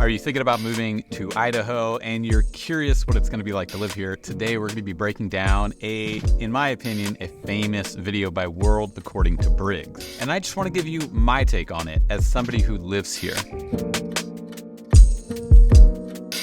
Are you thinking about moving to Idaho and you're curious what it's going to be like to live here? Today we're going to be breaking down in my opinion, a famous video by World According to Briggs. And I just want to give you my take on it as somebody who lives here.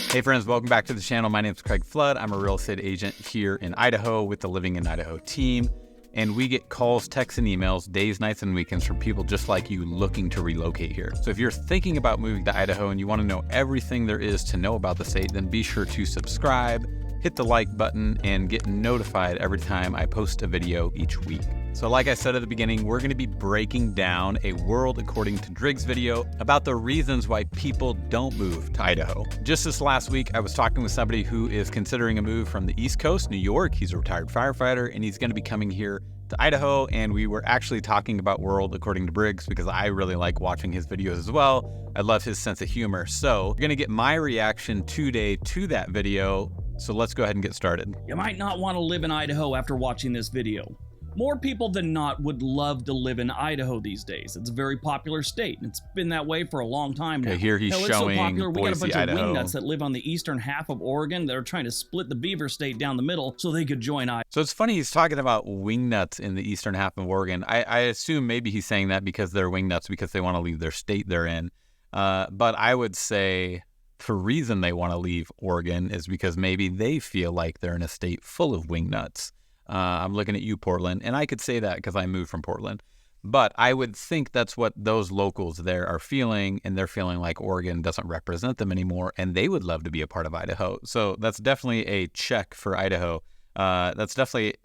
Hey friends, welcome back to the channel. My name is Craig Flood. I'm a real estate agent here in Idaho with the Living in Idaho team. And we get calls, texts, and emails days, nights, and weekends from people just like you looking to relocate here. So if you're thinking about moving to Idaho and you want to know everything there is to know about the state, then be sure to subscribe, hit the like button, and get notified every time I post a video each week. So like I said at the beginning, we're going to be breaking down a World According to Briggs video about the reasons why people don't move to Idaho. Just this last week, I was talking with somebody who is considering a move from the East Coast, New York. He's a retired firefighter, and he's going to be coming here to Idaho, and we were actually talking about World According to Briggs because I really like watching his videos as well. I love his sense of humor. So you're going to get my reaction today to that video. So let's go ahead and get started. You might not want to live in Idaho after watching this video. More people than not would love to live in Idaho these days. It's a very popular state, and it's been that way for a long time now. Okay, here he's It's showing so popular, we got a bunch Boise, of Idaho. wingnuts that live on the eastern half of Oregon that are trying to split the beaver state down the middle so they could join Idaho. So it's funny he's talking about wingnuts in the eastern half of Oregon. I assume maybe he's saying that because they're wingnuts because they want to leave their state they're in. But I would say the reason they want to leave Oregon is because maybe they feel like they're in a state full of wingnuts. I'm looking at you, Portland, and I could say that because I moved from Portland. But I would think that's what those locals there are feeling, and they're feeling like Oregon doesn't represent them anymore, and they would love to be a part of Idaho. So that's definitely a check for Idaho. That's definitely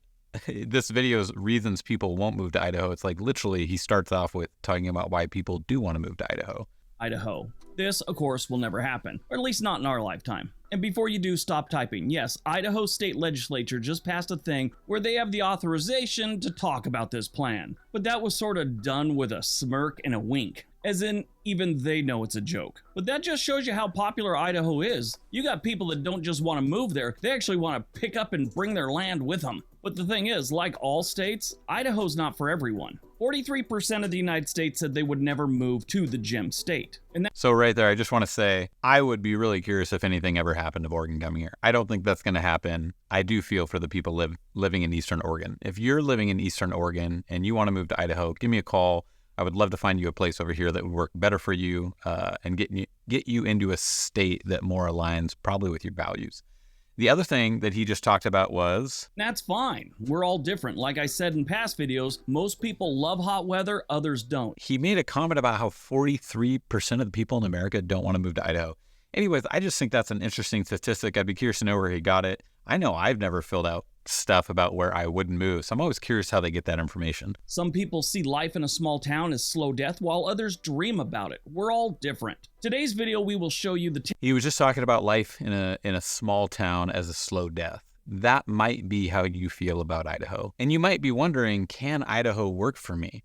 this video's reasons people won't move to Idaho. It's like literally he starts off with talking about why people do want to move to Idaho. Idaho. This, of course, will never happen, or at least not in our lifetime. And before you do, stop typing. Yes, Idaho State Legislature just passed a thing where they have the authorization to talk about this plan. But that was sort of done with a smirk and a wink, as in even they know it's a joke. But that just shows you how popular Idaho is. You got people that don't just want to move there, they actually want to pick up and bring their land with them. But the thing is, like all states, Idaho's not for everyone. 43% of the United States said they would never move to the gem state. So right there, I just want to say, I would be really curious if anything ever happened of Oregon coming here. I don't think that's going to happen. I do feel for the people living in Eastern Oregon. If you're living in Eastern Oregon and you want to move to Idaho, give me a call. I would love to find you a place over here that would work better for you and get you into a state that more aligns probably with your values. The other thing that he just talked about was... That's fine. We're all different. Like I said in past videos, most people love hot weather, others don't. He made a comment about how 43% of the people in America don't want to move to Idaho. Anyways, I just think that's an interesting statistic. I'd be curious to know where he got it. I know I've never filled out stuff about where I wouldn't move, so I'm always curious how they get that information. Some people see life in a small town as slow death, while others dream about it. We're all different. Today's video, we will show you He was just talking about life in a small town as a slow death. That might be how you feel about Idaho. And you might be wondering, can Idaho work for me?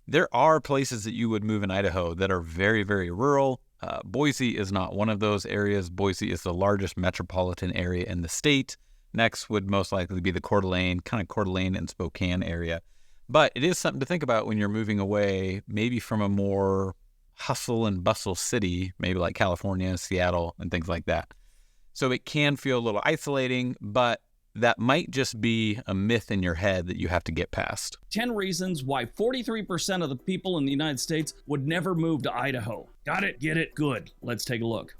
There are places that you would move in Idaho that are very, very rural. Boise is not one of those areas. Boise is the largest metropolitan area in the state. Next would most likely be the Coeur d'Alene, kind of Coeur d'Alene and Spokane area. But it is something to think about when you're moving away, maybe from a more hustle and bustle city, maybe like California, Seattle, and things like that. So it can feel a little isolating, but that might just be a myth in your head that you have to get past. 10 reasons why 43% of the people in the United States would never move to Idaho. Got it? Get it? Good. Let's take a look.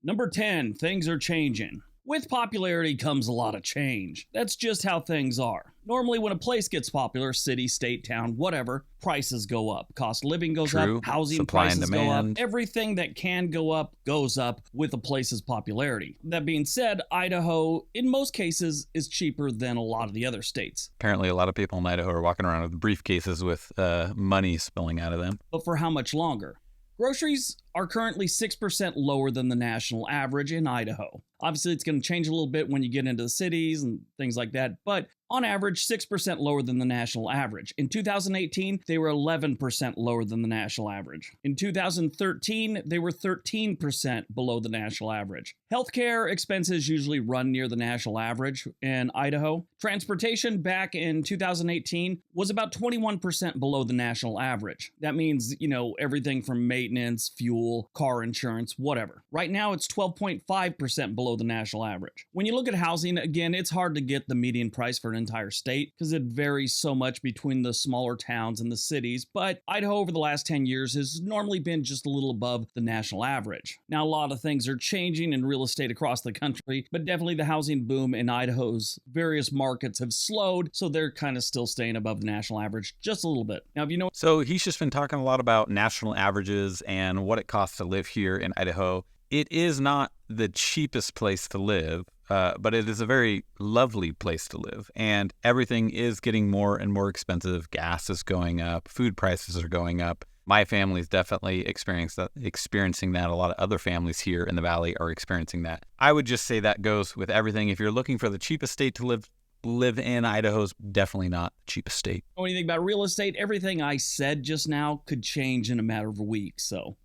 Number 10, things are changing. With popularity comes a lot of change. That's just how things are. Normally when a place gets popular, city, state, town, whatever, prices go up. Cost of living goes up, housing supply and prices go up. demand. Everything that can go up goes up with a place's popularity. That being said, Idaho, in most cases, is cheaper than a lot of the other states. Apparently a lot of people in Idaho are walking around with briefcases with money spilling out of them. But for how much longer? Groceries are currently 6% lower than the national average in Idaho. Obviously, it's going to change a little bit when you get into the cities and things like that, but On average, 6% lower than the national average. In 2018, they were 11% lower than the national average. In 2013, they were 13% below the national average. Healthcare expenses usually run near the national average in Idaho. Transportation back in 2018 was about 21% below the national average. That means, everything from maintenance, fuel, car insurance, whatever. Right now, it's 12.5% below the national average. When you look at housing, again, it's hard to get the median price for an entire state because it varies so much between the smaller towns and the cities, but Idaho over the last 10 years has normally been just a little above the national average. Now, a lot of things are changing in real estate across the country, but definitely the housing boom in Idaho's various markets have slowed, so they're kind of still staying above the national average just a little bit. Now, So he's just been talking a lot about national averages and what it costs to live here in Idaho. It is not the cheapest place to live, but it is a very lovely place to live. And everything is getting more and more expensive. Gas is going up. Food prices are going up. My family is definitely experiencing that. A lot of other families here in the Valley are experiencing that. I would just say that goes with everything. If you're looking for the cheapest state to live in, Idaho's definitely not the cheapest state. Know anything about real estate? Everything I said just now could change in a matter of a week, so...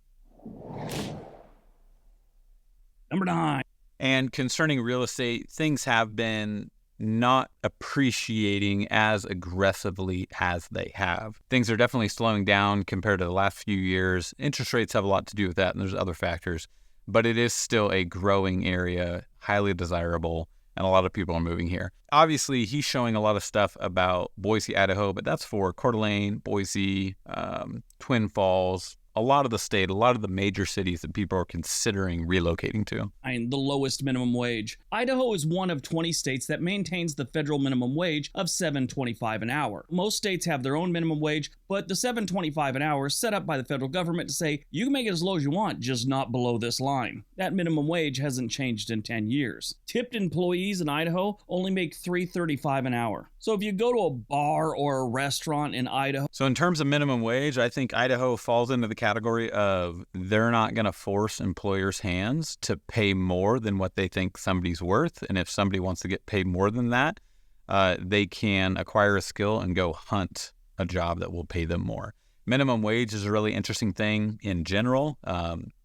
Number 9. And concerning real estate, things have been not appreciating as aggressively as they have. Things are definitely slowing down compared to the last few years. Interest rates have a lot to do with that, and there's other factors. But it is still a growing area, highly desirable, and a lot of people are moving here. Obviously, he's showing a lot of stuff about Boise, Idaho, but that's for Coeur d'Alene, Boise, Twin Falls, a lot of the state, a lot of the major cities that people are considering relocating to. The lowest minimum wage. Idaho is one of 20 states that maintains the federal minimum wage of $7.25 an hour. Most states have their own minimum wage, but the $7.25 an hour is set up by the federal government to say, you can make it as low as you want, just not below this line. That minimum wage hasn't changed in 10 years. Tipped employees in Idaho only make $3.35 an hour. So if you go to a bar or a restaurant in Idaho... So in terms of minimum wage, I think Idaho falls into the category of they're not going to force employers' hands to pay more than what they think somebody's worth. And if somebody wants to get paid more than that, they can acquire a skill and go hunt a job that will pay them more. Minimum wage is a really interesting thing in general.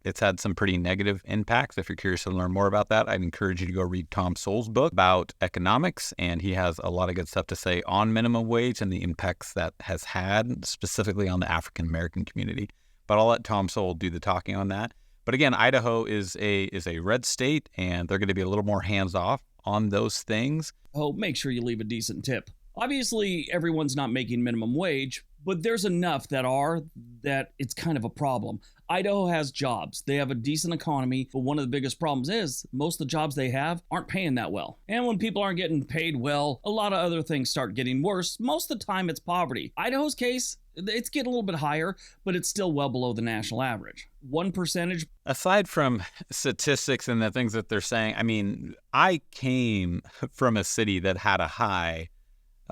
It's had some pretty negative impacts. If you're curious to learn more about that, I'd encourage you to go read Tom Sowell's book about economics, and he has a lot of good stuff to say on minimum wage and the impacts that has had specifically on the African American community. But I'll let Tom Sowell do the talking on that. But again, Idaho is a red state, and they're going to be a little more hands off on those things. Oh, make sure you leave a decent tip. Obviously, everyone's not making minimum wage, but there's enough that it's kind of a problem. Idaho has jobs. They have a decent economy, but one of the biggest problems is most of the jobs they have aren't paying that well. And when people aren't getting paid well, a lot of other things start getting worse. Most of the time, it's poverty. Idaho's case, it's getting a little bit higher, but it's still well below the national average. 1%. Aside from statistics and the things that they're saying, I came from a city that had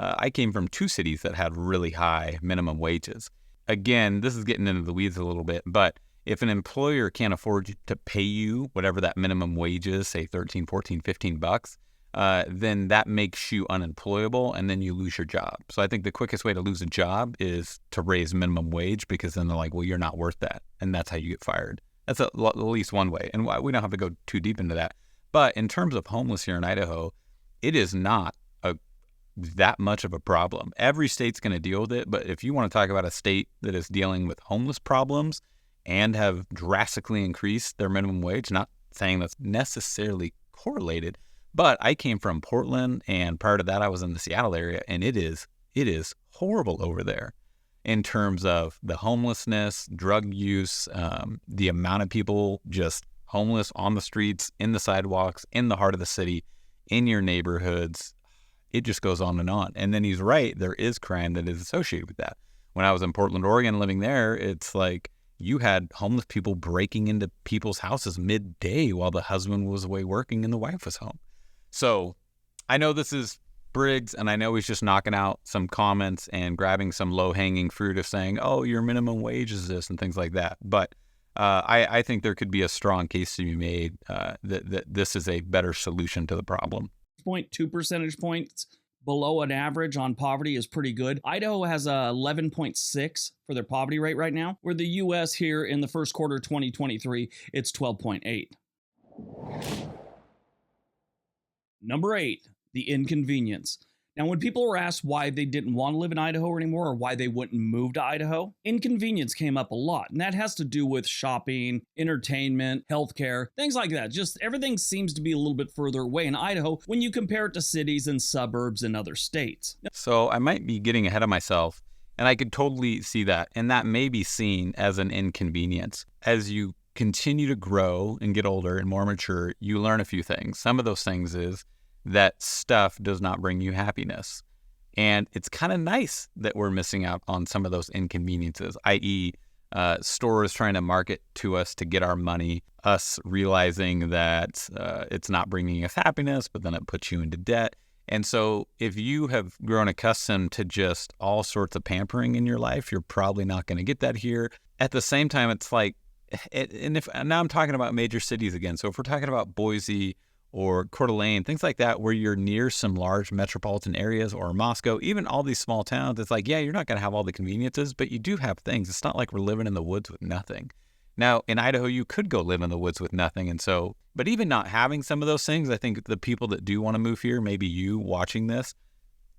I came from 2 cities that had really high minimum wages. Again, this is getting into the weeds a little bit, but if an employer can't afford to pay you whatever that minimum wage is, say 13, 14, 15 bucks, then that makes you unemployable and then you lose your job. So I think the quickest way to lose a job is to raise minimum wage, because then they're like, well, you're not worth that. And that's how you get fired. That's at least one way. And we don't have to go too deep into that. But in terms of homeless here in Idaho, it is not that much of a problem. Every state's going to deal with it. But if you want to talk about a state that is dealing with homeless problems and have drastically increased their minimum wage, not saying that's necessarily correlated, but I came from Portland, and prior to that, I was in the Seattle area, and it is horrible over there in terms of the homelessness, drug use, the amount of people just homeless on the streets, in the sidewalks, in the heart of the city, in your neighborhoods. It just goes on. And then he's right, there is crime that is associated with that. When I was in Portland, Oregon, living there, it's like you had homeless people breaking into people's houses midday while the husband was away working and the wife was home. So I know this is Briggs, and I know he's just knocking out some comments and grabbing some low-hanging fruit of saying, oh, your minimum wage is this and things like that. But I think there could be a strong case to be made that this is a better solution to the problem. 2 percentage points below an average on poverty is pretty good. Idaho has a 11.6 for their poverty rate right now, where the U.S. here in the first quarter 2023, it's 12.8. Number 8, the inconvenience. Now, when people were asked why they didn't want to live in Idaho anymore or why they wouldn't move to Idaho, inconvenience came up a lot. And that has to do with shopping, entertainment, healthcare, things like that. Just everything seems to be a little bit further away in Idaho when you compare it to cities and suburbs in other states. So I might be getting ahead of myself, and I could totally see that. And that may be seen as an inconvenience. As you continue to grow and get older and more mature, you learn a few things. Some of those things is that stuff does not bring you happiness. And it's kind of nice that we're missing out on some of those inconveniences, i.e., stores trying to market to us to get our money, us realizing that it's not bringing us happiness, but then it puts you into debt. And so if you have grown accustomed to just all sorts of pampering in your life, you're probably not going to get that here. At the same time, it's like, and now I'm talking about major cities again. So if we're talking about Boise or Coeur d'Alene, things like that, where you're near some large metropolitan areas, or Moscow, even all these small towns, it's like, yeah, you're not going to have all the conveniences, but you do have things. It's not like we're living in the woods with nothing. Now, in Idaho, you could go live in the woods with nothing. And so, but even not having some of those things, I think the people that do want to move here, maybe you watching this,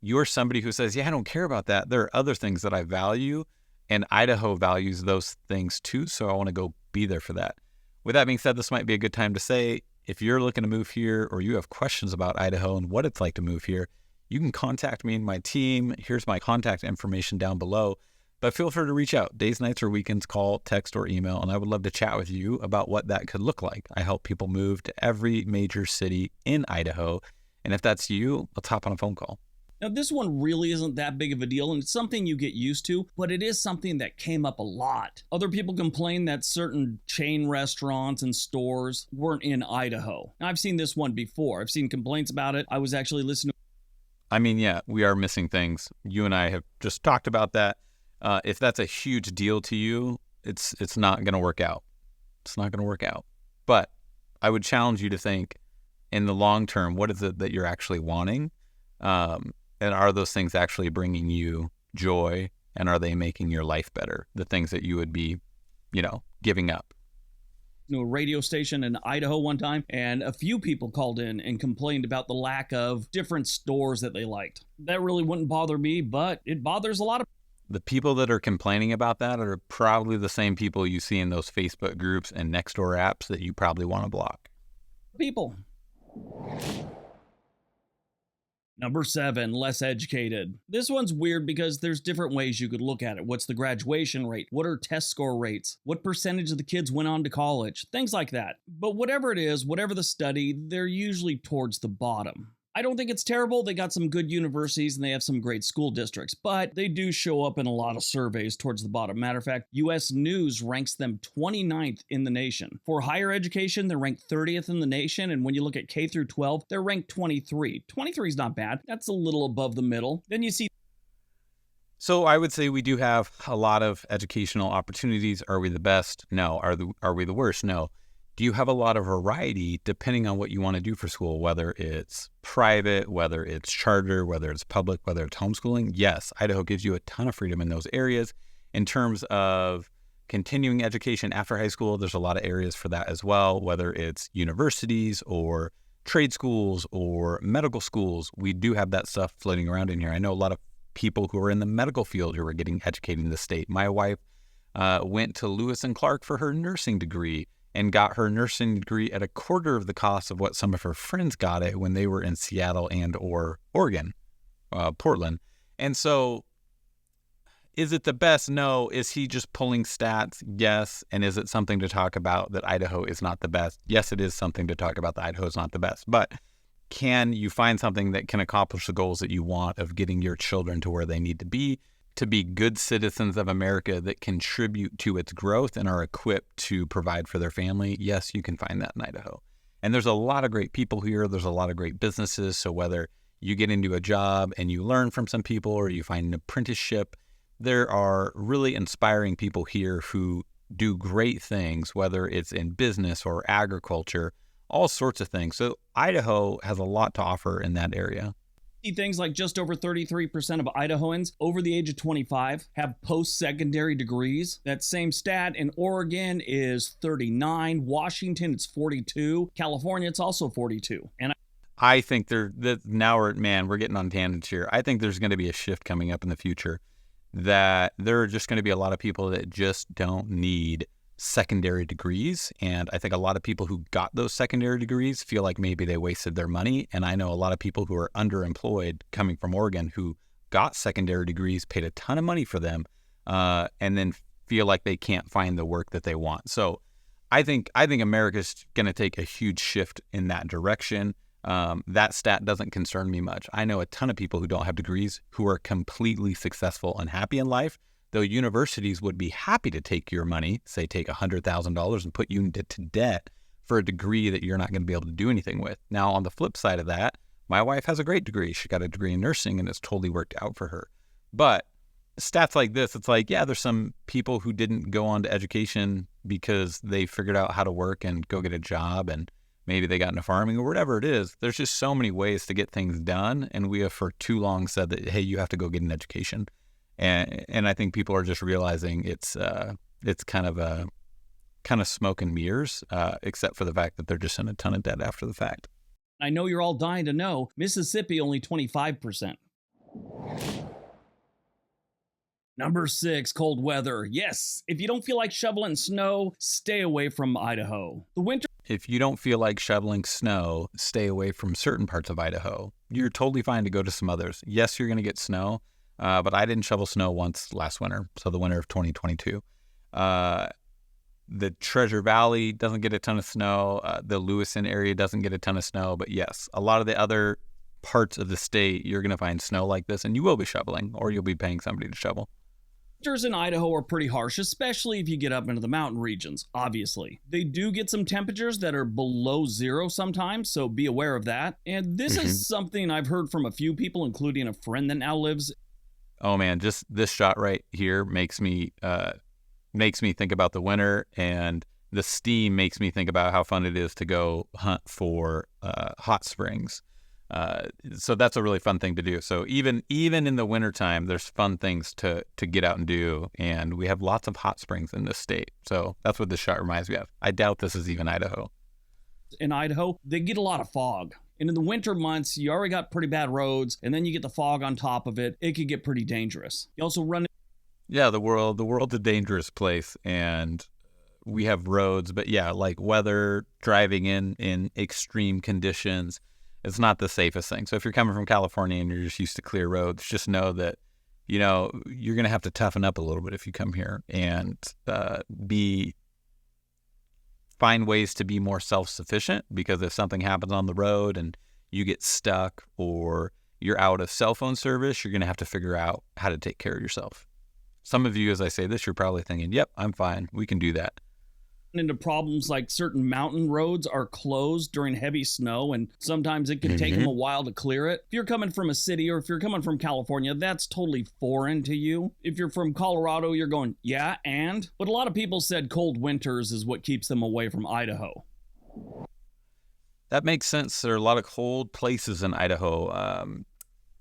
you're somebody who says, yeah, I don't care about that. There are other things that I value, and Idaho values those things too. So I want to go be there for that. With that being said, this might be a good time to say, if you're looking to move here or you have questions about Idaho and what it's like to move here, you can contact me and my team. Here's my contact information down below. But feel free to reach out. Days, nights, or weekends, call, text, or email, and I would love to chat with you about what that could look like. I help people move to every major city in Idaho. And if that's you, let's hop on a phone call. Now, this one really isn't that big of a deal, and it's something you get used to, but it is something that came up a lot. Other people complain that certain chain restaurants and stores weren't in Idaho. Now, I've seen this one before. I've seen complaints about it. I was actually listening to... I mean, yeah, we are missing things. You and I have just talked about that. If that's a huge deal to you, it's not going to work out. It's not going to work out. But I would challenge you to think, in the long term, what is it that you're actually wanting? And are those things actually bringing you joy? And are they making your life better? The things that you would be, giving up. A radio station in Idaho one time, and a few people called in and complained about the lack of different stores that they liked. That really wouldn't bother me, but it bothers a lot of the people that are complaining about that are probably the same people you see in those Facebook groups and Nextdoor apps that you probably want to block. People. Number 7, less educated. This one's weird because there's different ways you could look at it. What's the graduation rate? What are test score rates? What percentage of the kids went on to college? Things like that. But whatever it is, whatever the study, they're usually towards the bottom. I don't think it's terrible. They got some good universities and they have some great school districts, but they do show up in a lot of surveys towards the bottom. Matter of fact, US News ranks them 29th in the nation. For higher education, they're ranked 30th in the nation, and when you look at K through 12, they're ranked 23. 23 is not bad. That's a little above the middle. Then you see... So I would say we do have a lot of educational opportunities. Are we the best? No. Are we the worst? No. Do you have a lot of variety depending on what you want to do for school, whether it's private, whether it's charter, whether it's public, whether it's homeschooling? Yes, Idaho gives you a ton of freedom in those areas. In terms of continuing education after high school, there's a lot of areas for that as well, whether it's universities or trade schools or medical schools. We do have that stuff floating around in here. I know a lot of people who are in the medical field who are getting educated in the state. My wife went to Lewis and Clark for her nursing degree and got her nursing degree at a quarter of the cost of what some of her friends got it when they were in Seattle and or Oregon, Portland. And so is it the best? No. Is he just pulling stats? Yes. And is it something to talk about that Idaho is not the best? Yes, it is something to talk about that Idaho is not the best. But can you find something that can accomplish the goals that you want of getting your children to where they need to be good citizens of America that contribute to its growth and are equipped to provide for their family? Yes, you can find that in Idaho. And there's a lot of great people here. There's a lot of great businesses. So whether you get into a job and you learn from some people or you find an apprenticeship, there are really inspiring people here who do great things, whether it's in business or agriculture, all sorts of things. So Idaho has a lot to offer in that area. Things like just over 33% of Idahoans over the age of 25 have post-secondary degrees. That same stat in Oregon is 39, Washington it's 42, California it's also 42. And I think we're getting on tangents here. I think there's going to be a shift coming up in the future that there are just going to be a lot of people that just don't need secondary degrees. And I think a lot of people who got those secondary degrees feel like maybe they wasted their money. And I know a lot of people who are underemployed coming from Oregon who got secondary degrees, paid a ton of money for them, and then feel like they can't find the work that they want. So I think America's going to take a huge shift in that direction. That stat doesn't concern me much. I know a ton of people who don't have degrees who are completely successful and happy in life, though universities would be happy to take your money, say take $100,000 and put you into debt for a degree that you're not going to be able to do anything with. Now, on the flip side of that, my wife has a great degree. She got a degree in nursing and it's totally worked out for her. But stats like this, it's like, yeah, there's some people who didn't go on to education because they figured out how to work and go get a job, and maybe they got into farming or whatever it is. There's just so many ways to get things done. And we have for too long said that, hey, you have to go get an education. And I think people are just realizing it's kind of smoke and mirrors, except for the fact that they're just in a ton of debt after the fact. I know you're all dying to know, Mississippi only 25%. Number 6, cold weather. Yes, if you don't feel like shoveling snow, stay away from Idaho. The winter. If you don't feel like shoveling snow, stay away from certain parts of Idaho. You're totally fine to go to some others. Yes, you're going to get snow. But I didn't shovel snow once last winter, so the winter of 2022. The Treasure Valley doesn't get a ton of snow. The Lewiston area doesn't get a ton of snow. But yes, a lot of the other parts of the state, you're going to find snow like this, and you will be shoveling, or you'll be paying somebody to shovel. Winters in Idaho are pretty harsh, especially if you get up into the mountain regions, obviously. They do get some temperatures that are below zero sometimes, so be aware of that. And this is something I've heard from a few people, including a friend that now lives. Oh man, just this shot right here makes me think about the winter, and the steam makes me think about how fun it is to go hunt for hot springs. So that's a really fun thing to do. So even in the wintertime, there's fun things to get out and do, and we have lots of hot springs in this state. So that's what this shot reminds me of. I doubt this is even Idaho. In Idaho, they get a lot of fog. And in the winter months, you already got pretty bad roads, and then you get the fog on top of it. It could get pretty dangerous. You also run. Yeah, the world's a dangerous place, and we have roads, but yeah, like weather, driving in extreme conditions, it's not the safest thing. So if you're coming from California and you're just used to clear roads, just know that, you're going to have to toughen up a little bit if you come here and find ways to be more self-sufficient, because if something happens on the road and you get stuck or you're out of cell phone service, you're going to have to figure out how to take care of yourself. Some of you, as I say this, you're probably thinking, yep, I'm fine. We can do that. Into problems like certain mountain roads are closed during heavy snow, and sometimes it can take them a while to clear it. If you're coming from a city, or if you're coming from California, that's totally foreign to you. If you're from Colorado, you're going, yeah, but a lot of people said cold winters is what keeps them away from Idaho. That makes sense. There are a lot of cold places in Idaho.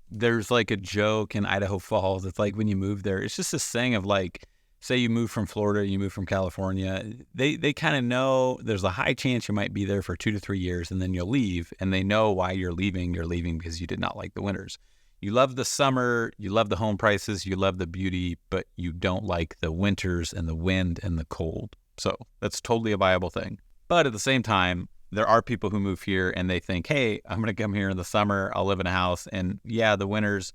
There's like a joke in Idaho Falls. It's like when you move there, it's just this saying of like, say you move from Florida, you move from California, they kind of know there's a high chance you might be there for 2 to 3 years and then you'll leave, and they know why you're leaving. You're leaving because you did not like the winters. You love the summer, you love the home prices, you love the beauty, but you don't like the winters and the wind and the cold. So that's totally a viable thing. But at the same time, there are people who move here and they think, hey, I'm going to come here in the summer, I'll live in a house. And yeah, the winters,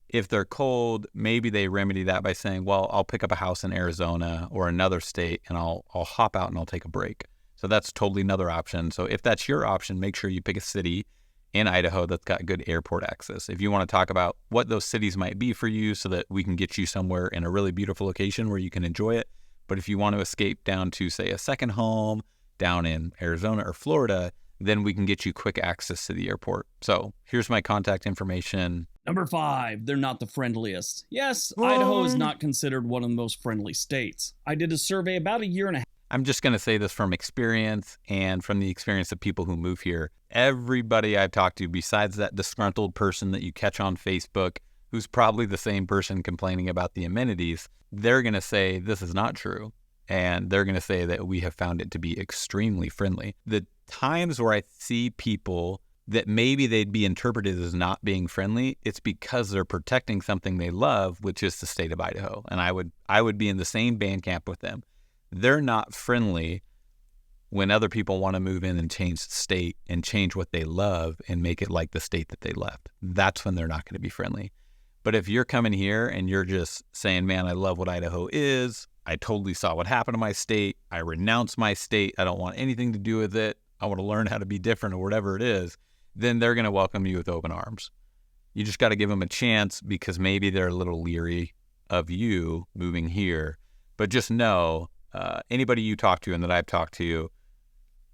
if they're cold, maybe they remedy that by saying, well, I'll pick up a house in Arizona or another state and I'll hop out and I'll take a break. So that's totally another option. So if that's your option, make sure you pick a city in Idaho that's got good airport access. If you want to talk about what those cities might be for you so that we can get you somewhere in a really beautiful location where you can enjoy it. But if you want to escape down to, say, a second home down in Arizona or Florida, then we can get you quick access to the airport. So here's my contact information. Number 5, they're not the friendliest. Yes, Idaho is not considered one of the most friendly states. I did a survey about a year and a half. I'm just going to say this from experience and from the experience of people who move here. Everybody I've talked to, besides that disgruntled person that you catch on Facebook, who's probably the same person complaining about the amenities, they're going to say this is not true. And they're going to say that we have found it to be extremely friendly. The times where I see people that maybe they'd be interpreted as not being friendly, it's because they're protecting something they love, which is the state of Idaho. And I would be in the same band camp with them. They're not friendly when other people want to move in and change the state and change what they love and make it like the state that they left. That's when they're not going to be friendly. But if you're coming here and you're just saying, man, I love what Idaho is. I totally saw what happened to my state. I renounce my state. I don't want anything to do with it. I want to learn how to be different or whatever it is. Then they're going to welcome you with open arms. You just got to give them a chance because maybe they're a little leery of you moving here. But just know, anybody you talk to and that I've talked to,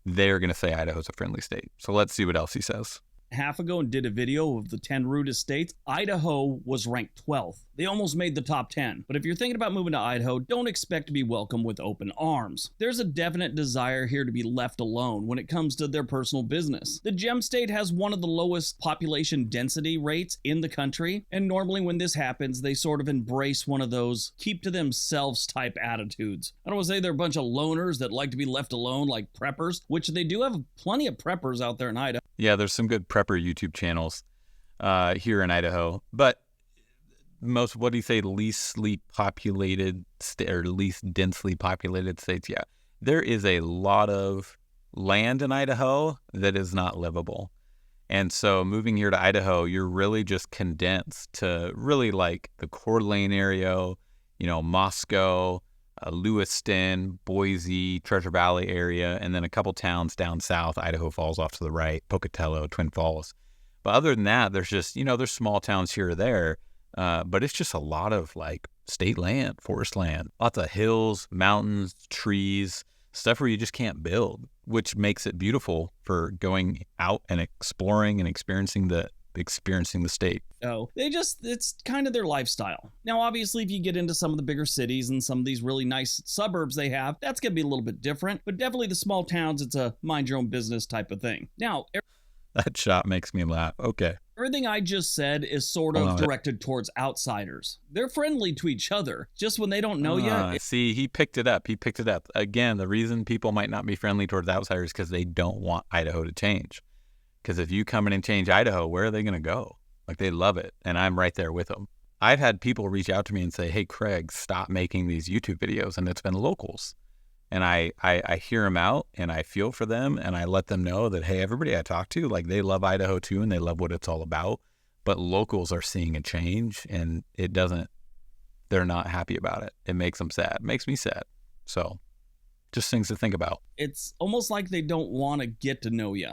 they're going to say Idaho's a friendly state. So let's see what else he says. Half ago and did a video of the 10 rudest states, Idaho was ranked 12th. They almost made the top 10. But if you're thinking about moving to Idaho, don't expect to be welcomed with open arms. There's a definite desire here to be left alone when it comes to their personal business. The Gem State has one of the lowest population density rates in the country, and normally when this happens, they sort of embrace one of those keep to themselves type attitudes. I don't want to say they're a bunch of loners that like to be left alone like preppers, which they do have plenty of preppers out there in Idaho. Yeah, there's some good prepper YouTube channels here in Idaho, but most, what do you say, least populated or least densely populated states? Yeah, there is a lot of land in Idaho that is not livable. And so moving here to Idaho, you're really just condensed to really like the Coeur d'Alene area, Moscow, Lewiston, Boise, Treasure Valley area, and then a couple towns down south. Idaho Falls off to the right, Pocatello, Twin Falls. But other than that, there's just, there's small towns here or there, but it's just a lot of like state land, forest land, lots of hills, mountains, trees, stuff where you just can't build, which makes it beautiful for going out and exploring and experiencing the state. Oh, it's kind of their lifestyle. Now, obviously, if you get into some of the bigger cities and some of these really nice suburbs they have, that's going to be a little bit different, but definitely the small towns, it's a mind your own business type of thing. Now, that shot makes me laugh. Okay. Everything I just said is sort of directed towards outsiders. They're friendly to each other, just when they don't know you. See, he picked it up. Again, the reason people might not be friendly towards outsiders is because they don't want Idaho to change. Because if you come in and change Idaho, where are they going to go? Like, they love it, and I'm right there with them. I've had people reach out to me and say, hey, Craig, stop making these YouTube videos, and it's been locals. And I hear them out, and I feel for them, and I let them know that, hey, everybody I talk to, like, they love Idaho too, and they love what it's all about. But locals are seeing a change, and they're not happy about it. It makes them sad. It makes me sad. So just things to think about. It's almost like they don't want to get to know you.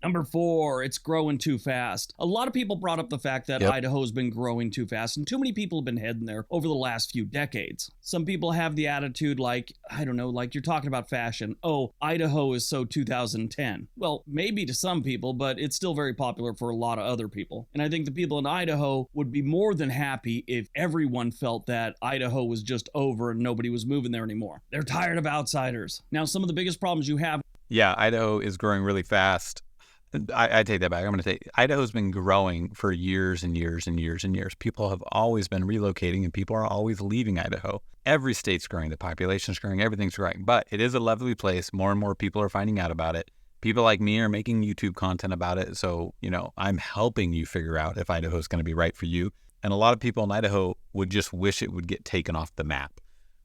Number 4, it's growing too fast. A lot of people brought up the fact that Idaho's been growing too fast, and too many people have been heading there over the last few decades. Some people have the attitude like, I don't know, like you're talking about fashion. Oh, Idaho is so 2010. Well, maybe to some people, but it's still very popular for a lot of other people. And I think the people in Idaho would be more than happy if everyone felt that Idaho was just over and nobody was moving there anymore. They're tired of outsiders. Now, some of the biggest problems you have. Yeah, Idaho is growing really fast. I take that back. I'm going to say Idaho's been growing for years and years and years and years. People have always been relocating, and people are always leaving Idaho. Every state's growing. The population's growing. Everything's growing. But it is a lovely place. More and more people are finding out about it. People like me are making YouTube content about it. So, I'm helping you figure out if Idaho's going to be right for you. And a lot of people in Idaho would just wish it would get taken off the map,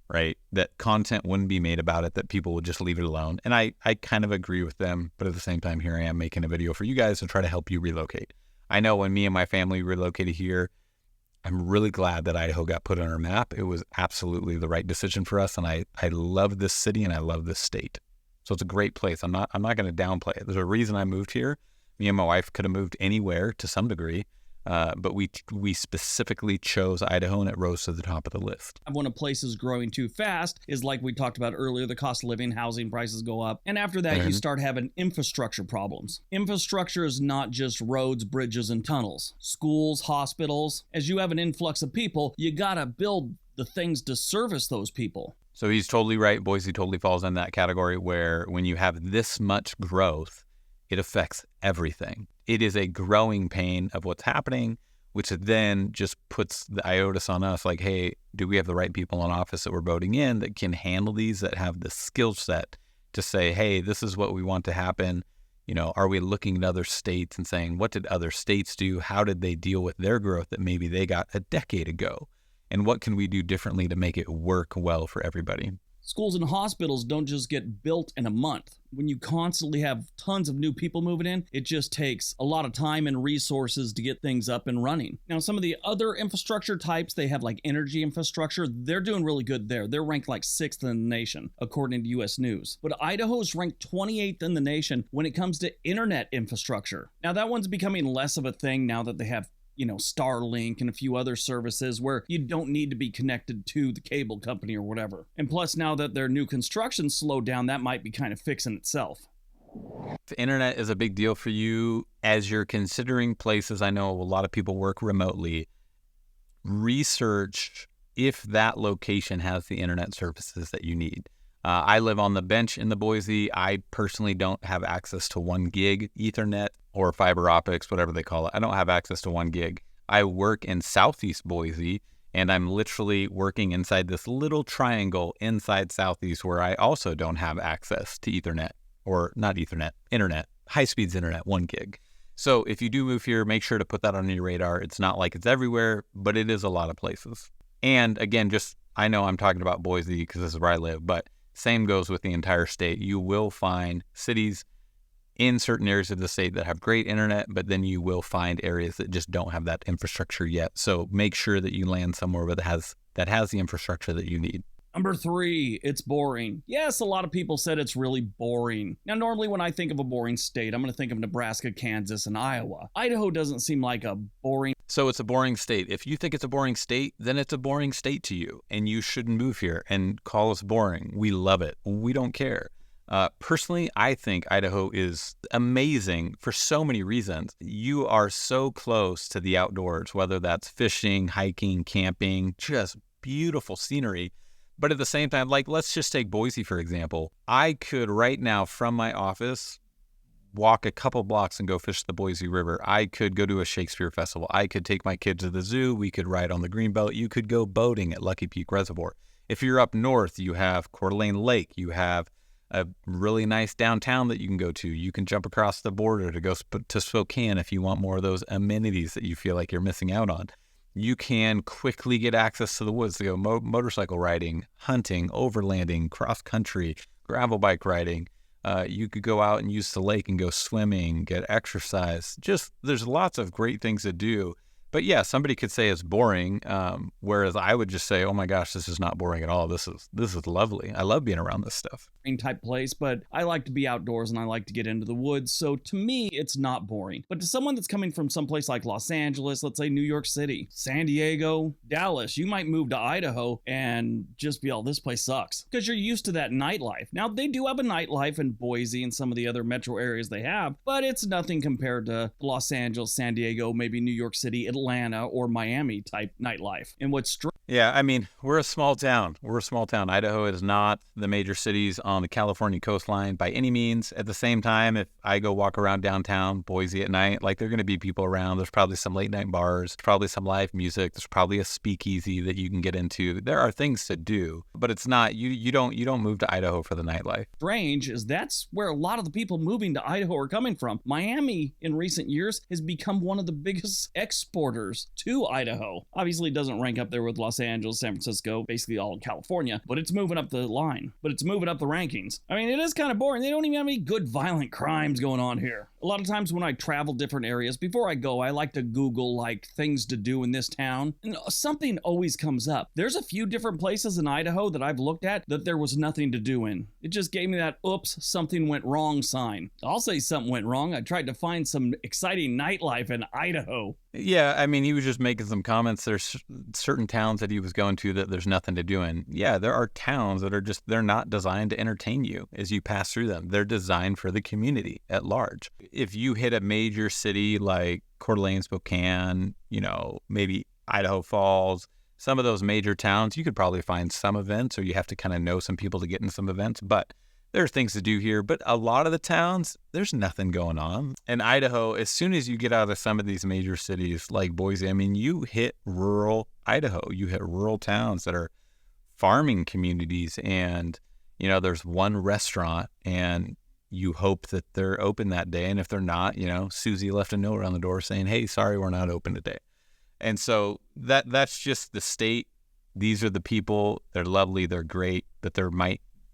right? That content wouldn't be made about it, that people would just leave it alone. And I kind of agree with them, but at the same time, here I am making a video for you guys to try to help you relocate. I know when me and my family relocated here, I'm really glad that Idaho got put on our map. It was absolutely the right decision for us, and I love this city and I love this state. So it's a great place. I'm not going to downplay it. There's a reason I moved here. Me and my wife could have moved anywhere to some degree. But we specifically chose Idaho, and it rose to the top of the list. When a place is growing too fast is like we talked about earlier, the cost of living, housing prices go up. And after that, you start having infrastructure problems. Infrastructure is not just roads, bridges, and tunnels. Schools, hospitals. As you have an influx of people, you gotta build the things to service those people. So he's totally right. Boise totally falls in that category where when you have this much growth, it affects everything. It is a growing pain of what's happening, which then just puts the iota on us like, hey, do we have the right people in office that we're voting in that can handle these, that have the skill set to say, hey, this is what we want to happen. You know, are we looking at other states and saying, what did other states do? How did they deal with their growth that maybe they got a decade ago? And what can we do differently to make it work well for everybody? Schools and hospitals don't just get built in a month. When you constantly have tons of new people moving in, it just takes a lot of time and resources to get things up and running. Now, some of the other infrastructure types, they have like energy infrastructure. They're doing really good there. They're ranked like 6th in the nation, according to U.S. News. But Idaho's ranked 28th in the nation when it comes to internet infrastructure. Now, that one's becoming less of a thing now that they have Starlink and a few other services where you don't need to be connected to the cable company or whatever. And plus, now that their new construction slowed down, that might be kind of fixing itself. If internet is a big deal for you as you're considering places, I know a lot of people work remotely, research if that location has the internet services that you need. I live on the bench in the Boise. I personally don't have access to 1 gig Ethernet or fiber optics, whatever they call it. I don't have access to 1 gig. I work in Southeast Boise, and I'm literally working inside this little triangle inside Southeast where I also don't have access to Ethernet, or not Ethernet, internet, high-speeds internet, 1 gig. So if you do move here, make sure to put that on your radar. It's not like it's everywhere, but it is a lot of places. And again, I know I'm talking about Boise because this is where I live, but same goes with the entire state. You will find cities in certain areas of the state that have great internet, but then you will find areas that just don't have that infrastructure yet. So make sure that you land somewhere that has the infrastructure that you need. Number 3, it's boring. Yes, a lot of people said it's really boring. Now, normally when I think of a boring state, I'm going to think of Nebraska, Kansas, and Iowa. Idaho doesn't seem like a boring. So it's a boring state. If you think it's a boring state, then it's a boring state to you, and you shouldn't move here and call us boring. We love it. We don't care. Personally, I think Idaho is amazing for so many reasons. You are so close to the outdoors, whether that's fishing, hiking, camping, just beautiful scenery. But at the same time, like, let's just take Boise, for example. I could right now from my office walk a couple blocks and go fish the Boise River. I could go to a Shakespeare festival. I could take my kids to the zoo. We could ride on the Greenbelt. You could go boating at Lucky Peak Reservoir. If you're up north, you have Coeur d'Alene Lake. You have a really nice downtown that you can go to. You can jump across the border to go to Spokane if you want more of those amenities that you feel like you're missing out on. You can quickly get access to the woods to go motorcycle riding, hunting, overlanding, cross-country, gravel bike riding. You could go out and use the lake and go swimming, get exercise. Just there's lots of great things to do. But yeah, somebody could say it's boring, whereas I would just say, oh my gosh, this is not boring at all. This is lovely. I love being around this stuff. Type place, but I like to be outdoors and I like to get into the woods. So to me, it's not boring. But to someone that's coming from someplace like Los Angeles, let's say New York City, San Diego, Dallas, you might move to Idaho and just be, oh, this place sucks. Because you're used to that nightlife. Now, they do have a nightlife in Boise and some of the other metro areas they have, but it's nothing compared to Los Angeles, San Diego, maybe New York City, Atlanta, or Miami type nightlife. And what's Yeah, I mean, we're a small town. Idaho is not the major cities on the California coastline by any means. At the same time, if I go walk around downtown Boise at night, like, there are going to be people around. There's probably some late night bars, probably some live music. There's probably a speakeasy that you can get into. There are things to do, but it's not, you don't move to Idaho for the nightlife. Strange is that's where a lot of the people moving to Idaho are coming from. Miami in recent years has become one of the biggest exporters to Idaho. Obviously, it doesn't rank up there with Los Angeles, San Francisco, basically all of California, but it's moving up the line, but it's moving up the rankings. I mean, it is kind of boring. They don't even have any good violent crimes going on here. A lot of times when I travel different areas, before I go, I like to Google like things to do in this town, and something always comes up. There's a few different places in Idaho that I've looked at that there was nothing to do in. It just gave me that oops, something went wrong sign. I'll say something went wrong. I tried to find some exciting nightlife in Idaho. Yeah, I mean, he was just making some comments. There's certain towns that he was going to that there's nothing to do in. Yeah, there are towns that are just, they're not designed to entertain you as you pass through them. They're designed for the community at large. If you hit a major city like Coeur d'Alene, Spokane, maybe Idaho Falls, Some of those major towns, you could probably find some events, or you have to kind of know some people to get in some events, but there's things to do here. But a lot of the towns, there's nothing going on. In Idaho, as soon as you get out of some of these major cities like Boise, I mean, you hit rural Idaho. You hit rural towns that are farming communities, and, you know, there's one restaurant, and you hope that they're open that day. And if they're not, you know, Susie left a note on the door saying, hey, sorry, we're not open today. And so that's just the state. These are the people. They're lovely. They're great. But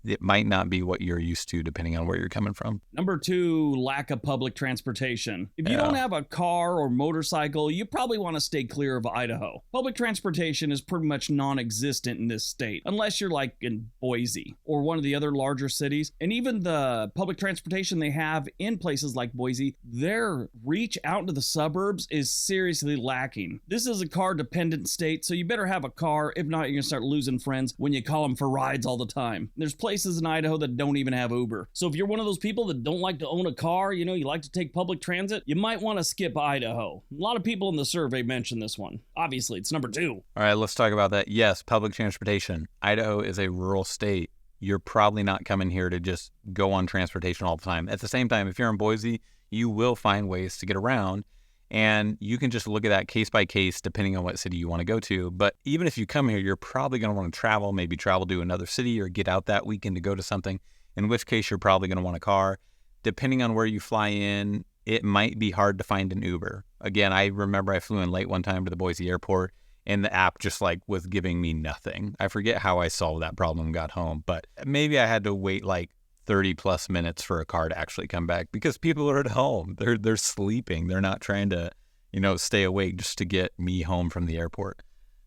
it might not be what you're used to depending on where you're coming from. Number 2, lack of public transportation. If you don't have a car or motorcycle, you probably want to stay clear of Idaho. Public transportation is pretty much non-existent in this state, unless you're like in Boise or one of the other larger cities. And even the public transportation they have in places like Boise, their reach out into the suburbs is seriously lacking. This is a car-dependent state, so you better have a car. If not, you're going to start losing friends when you call them for rides all the time. There's places in Idaho that don't even have Uber. So if you're one of those people that don't like to own a car, you know, you like to take public transit, you might want to skip Idaho. A lot of people in the survey mentioned this one. Obviously, it's number 2. All right, let's talk about that. Yes, public transportation. Idaho is a rural state. You're probably not coming here to just go on transportation all the time. At the same time, if you're in Boise, you will find ways to get around. And you can just look at that case by case, depending on what city you want to go to. But even if you come here, you're probably going to want to travel, maybe travel to another city or get out that weekend to go to something, in which case you're probably going to want a car. Depending on where you fly in, it might be hard to find an Uber. Again, I remember I flew in late one time to the Boise airport, and the app just like was giving me nothing. I forget how I solved that problem and got home, but maybe I had to wait like 30 plus minutes for a car to actually come back because people are at home. They're sleeping. They're not trying to, you know, stay awake just to get me home from the airport.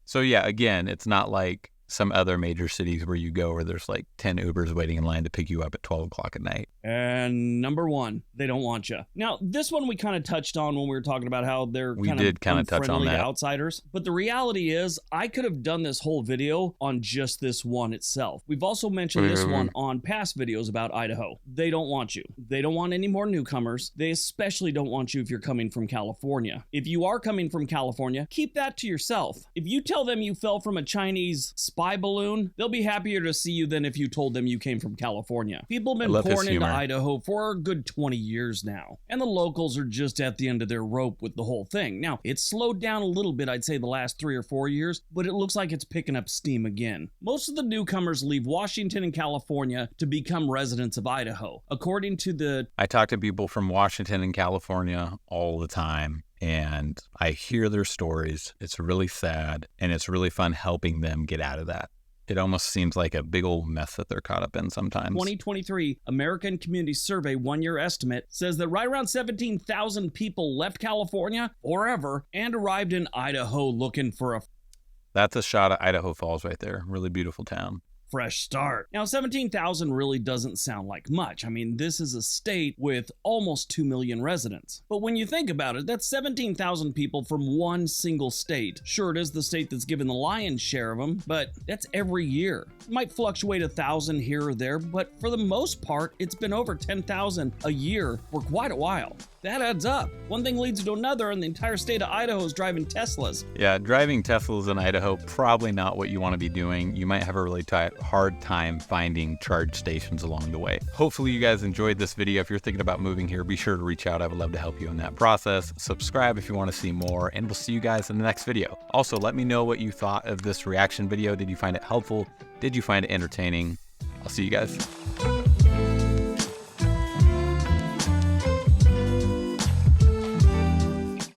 So yeah, again, it's not like some other major cities where you go where there's like 10 Ubers waiting in line to pick you up at 12 o'clock at night. And number 1, they don't want you. Now, this one we kind of touched on when we were talking about how they're kind of touch on that. Outsiders. But the reality is, I could have done this whole video on just this one itself. We've also mentioned this one on past videos about Idaho. They don't want you. They don't want any more newcomers. They especially don't want you if you're coming from California. If you are coming from California, keep that to yourself. If you tell them you fell from a Chinese spy balloon, they'll be happier to see you than if you told them you came from California. People have been pouring into Idaho for a good 20 years now, and the locals are just at the end of their rope with the whole thing. Now, it's slowed down a little bit, I'd say the last 3 or 4 years, but it looks like it's picking up steam again. Most of the newcomers leave Washington and California to become residents of Idaho. According to I talk to people from Washington and California all the time, and I hear their stories. It's really sad, and it's really fun helping them get out of that. It almost seems like a big old mess that they're caught up in sometimes. 2023 American Community Survey 1-year estimate says that right around 17,000 people left California forever and arrived in Idaho looking for a... That's a shot of Idaho Falls right there. Really beautiful town. Fresh start. Now, 17,000 really doesn't sound like much. I mean, this is a state with almost 2 million residents. But when you think about it, that's 17,000 people from one single state. Sure, it is the state that's given the lion's share of them, but that's every year. It might fluctuate 1,000 here or there, but for the most part, it's been over 10,000 a year for quite a while. That adds up. One thing leads to another, and the entire state of Idaho is driving Teslas. Yeah, driving Teslas in Idaho, probably not what you want to be doing. You might have a really hard time finding charge stations along the way. Hopefully you guys enjoyed this video. If you're thinking about moving here, be sure to reach out. I would love to help you in that process. Subscribe if you want to see more, and we'll see you guys in the next video. Also, let me know what you thought of this reaction video. Did you find it helpful? Did you find it entertaining? I'll see you guys.